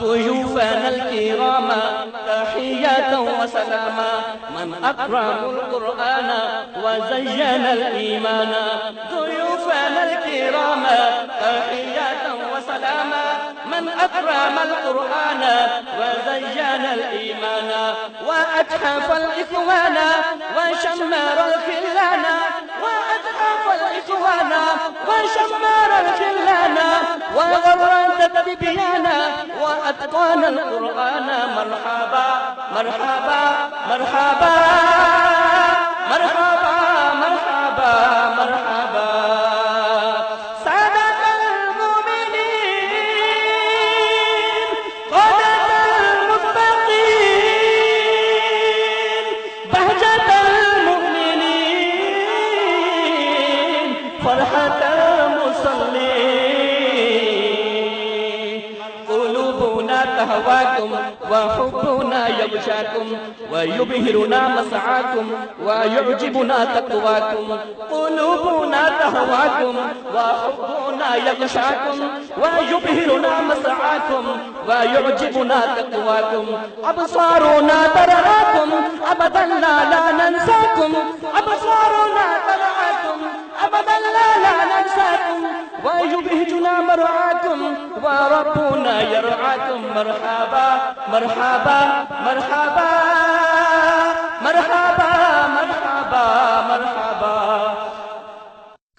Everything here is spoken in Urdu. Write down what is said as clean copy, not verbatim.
ضيوفنا الكرام تحية وسلاما، من أكرم القرآن وزين الإيمان، ضيوفنا الكرام تحية وسلاما، من أكرم القرآن وزين الإيمان، وأتحف الإخوان وشمر الخلان، وأتحف الإخوان وشمر الخلان، وغرد التبيان وأتقن القرآن، مرحبا مرحبا مرحبا مرحبا مرحبا مرحبا، سادة المؤمنين قادة المتقين بهجة المؤمنين فرحة المصلين، قلوبنا تهواكم وحبنا يغشاكم ويبهرنا مسعاكم ويعجبنا تقواكم، قلوبنا تهواكم وحبنا يغشاكم ويبهرنا مسعاكم ويعجبنا تقواكم، أبصارنا ترعاكم أبدا لا ننساكم، أبصارنا ترعاكم أبدا لا ننساكم، ويبهجنا مرعاكم وربنا يرعاكم، مرحبا مرحبا مرحبا مرحبا مرحبا مرحبا،